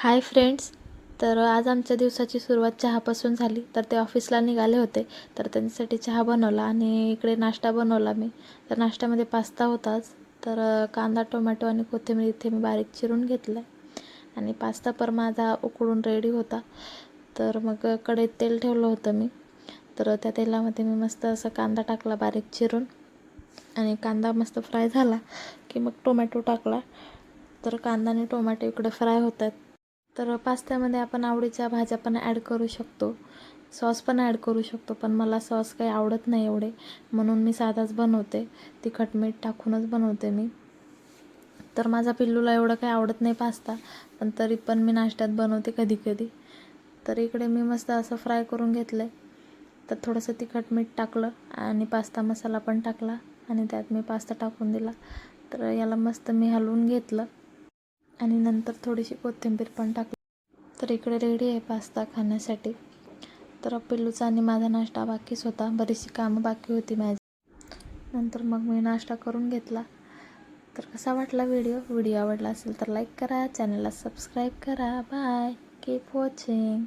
Hi friends. तर आज आमच्या दिवसाची सुरुवात चहापासून झाली. तर ते ऑफिसला निघाले होते, तर त्यांच्यासाठी चहा बनवला आणि इकडे नाश्ता बनवला मी. तर नाश्त्यामध्ये पास्ता होताच. तर कांदा, टोमॅटो आणि कोथिंबीर इथे मी बारीक चिरून घेतलं आणि पास्ता पर माझा उकळून रेडी होता. तर मग कढईत तेल ठेवलं होतं मी. तर त्या तेलामध्ये मी मस्त असा कांदा टाकला बारीक चिरून आणि कांदा मस्त फ्राय झाला की मग टोमॅटो टाकला. तर कांदा आणि टोमॅटो इकडे फ्राय होतात. तर पास्त्यामध्ये आपण आवडीच्या भाज्या पण ॲड करू शकतो, सॉस पण ॲड करू शकतो, पण मला सॉस काही आवडत नाही एवढे, म्हणून मी साधाच बनवते. तिखट मीठ टाकूनच बनवते मी. तर माझा पिल्लूला एवढं काही आवडत नाही पास्ता, पण तरी पण मी नाश्त्यात बनवते कधी कधी. तर इकडे मी मस्त असं फ्राय करून घेतलं. तर थोडंसं तिखट मीठ टाकलं आणि पास्ता मसाला पण टाकला आणि त्यात मी पास्ता टाकून दिला. तर याला मस्त मी हलवून घेतलं आणि नंतर थोडीशी कोथिंबीर पण टाकली. तर इकडे रेडी आहे पास्ता खाण्यासाठी. तर पिल्लूचा आणि माझा नाश्ता बाकीच होता, बरीचशी कामं बाकी होती माझी. नंतर मग मी नाश्ता करून घेतला. तर कसा वाटला व्हिडिओ आवडला असेल तर लाईक करा, चॅनलला सबस्क्राईब करा. Bye, keep watching.